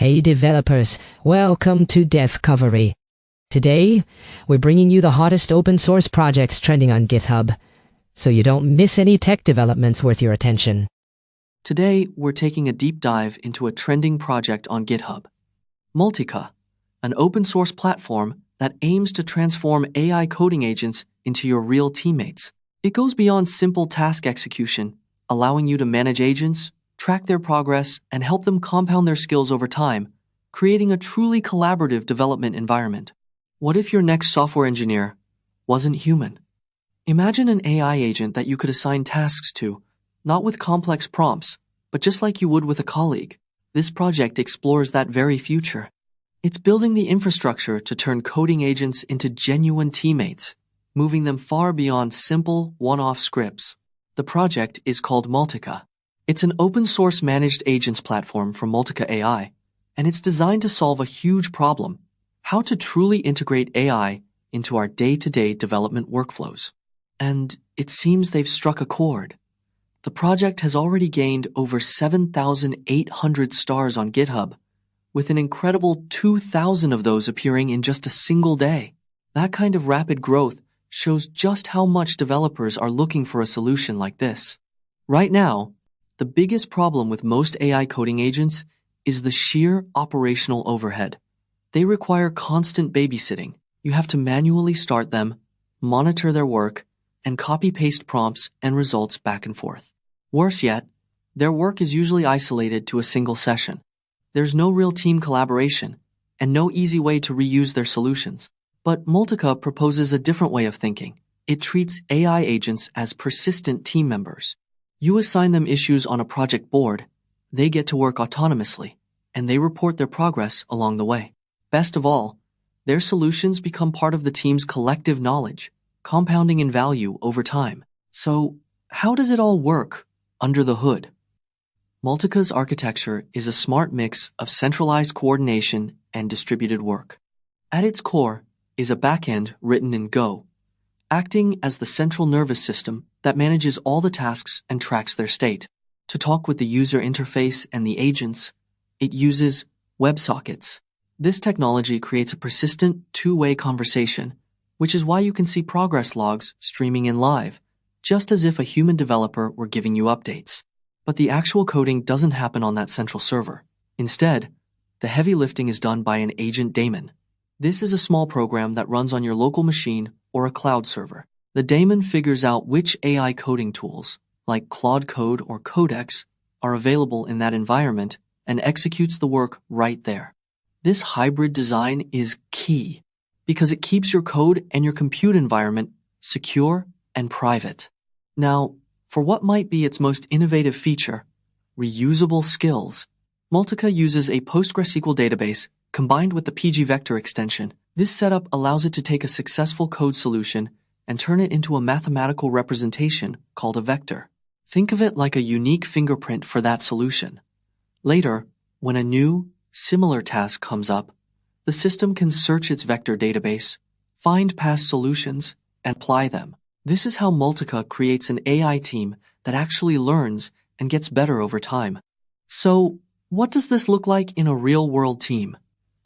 Hey developers, welcome to Devcovery. Today, we're bringing you the hottest open source projects trending on GitHub, so you don't miss any tech developments worth your attention. Today, we're taking a deep dive into a trending project on GitHub, multica-ai, an open source platform that aims to transform AI coding agents into your real teammates. It goes beyond simple task execution, allowing you to manage agents, track their progress, and help them compound their skills over time, creating a truly collaborative development environment. What if your next software engineer wasn't human? Imagine an AI agent that you could assign tasks to, not with complex prompts, but just like you would with a colleague. This project explores that very future. It's building the infrastructure to turn coding agents into genuine teammates, moving them far beyond simple, one-off scripts. The project is called multica-ai. It's an open-source managed agents platform from multica-ai, and it's designed to solve a huge problem: how to truly integrate AI into our day-to-day development workflows. And it seems they've struck a chord. The project has already gained over 7,800 stars on GitHub, with an incredible 2,000 of those appearing in just a single day. That kind of rapid growth shows just how much developers are looking for a solution like this. Right now, the biggest problem with most AI coding agents is the sheer operational overhead. They require constant babysitting. You have to manually start them, monitor their work, and copy-paste prompts and results back and forth. Worse yet, their work is usually isolated to a single session. There's no real team collaboration and no easy way to reuse their solutions. But multica-ai proposes a different way of thinking. It treats AI agents as persistent team members. You assign them issues on a project board, they get to work autonomously, and they report their progress along the way. Best of all, their solutions become part of the team's collective knowledge, compounding in value over time. So, how does it all work under the hood? Multica-ai's architecture is a smart mix of centralized coordination and distributed work. At its core is a backend written in Go, acting as the central nervous system that manages all the tasks and tracks their state. To talk with the user interface and the agents, it uses WebSockets. This technology creates a persistent two-way conversation, which is why you can see progress logs streaming in live, just as if a human developer were giving you updates. But the actual coding doesn't happen on that central server. Instead, the heavy lifting is done by an agent daemon. This is a small program that runs on your local machine or a cloud server. The daemon figures out which AI coding tools, like Claude Code or Codex, are available in that environment and executes the work right there. This hybrid design is key because it keeps your code and your compute environment secure and private. Now, for what might be its most innovative feature, reusable skills, multica-ai uses a PostgreSQL database combined with the pgvector extension. This setup allows it to take a successful code solution and turn it into a mathematical representation called a vector. Think of it like a unique fingerprint for that solution. Later, when a new, similar task comes up, the system can search its vector database, find past solutions, and apply them. This is how multica-ai creates an AI team that actually learns and gets better over time. So, what does this look like in a real-world team?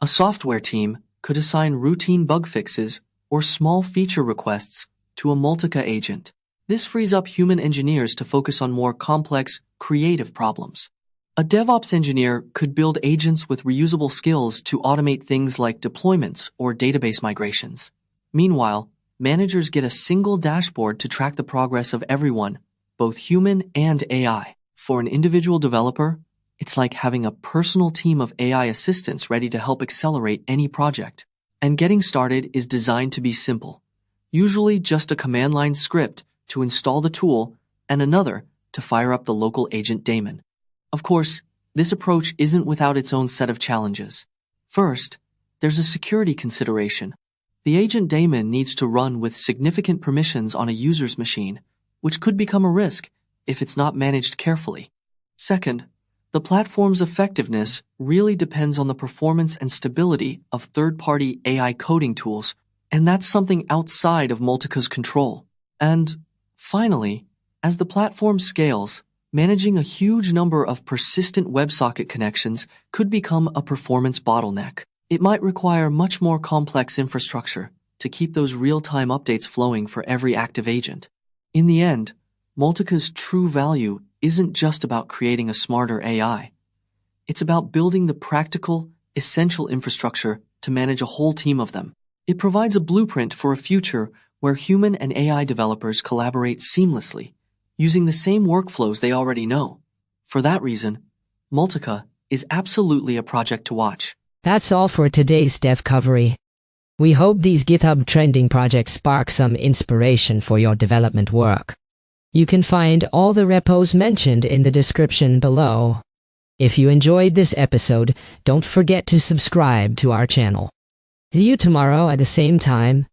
A software team could assign routine bug fixes or small feature requests to a multica-ai agent. This frees up human engineers to focus on more complex, creative problems. A DevOps engineer could build agents with reusable skills to automate things like deployments or database migrations. Meanwhile, managers get a single dashboard to track the progress of everyone, both human and AI. For an individual developer, it's like having a personal team of AI assistants ready to help accelerate any project. And getting started is designed to be simple. Usually just a command line script to install the tool and another to fire up the local agent daemon. Of course, this approach isn't without its own set of challenges. First, there's a security consideration. The agent daemon needs to run with significant permissions on a user's machine, which could become a risk if it's not managed carefully. Second, the platform's effectiveness really depends on the performance and stability of third-party AI coding tools, and that's something outside of multica-ai's control. And finally, as the platform scales, Managing a huge number of persistent WebSocket connections could become a performance bottleneck. It might require much more complex infrastructure to keep those real-time updates flowing for every active agent. In the end, Multica's true value isn't just about creating a smarter AI. It's about building the practical, essential infrastructure to manage a whole team of them. It provides a blueprint for a future where human and AI developers collaborate seamlessly, using the same workflows they already know. For that reason, Multica is absolutely a project to watch. That's all for today's Devcovery. We hope these GitHub trending projects spark some inspiration for your development work. You can find all the repos mentioned in the description below. If you enjoyed this episode, don't forget to subscribe to our channel. See you tomorrow at the same time.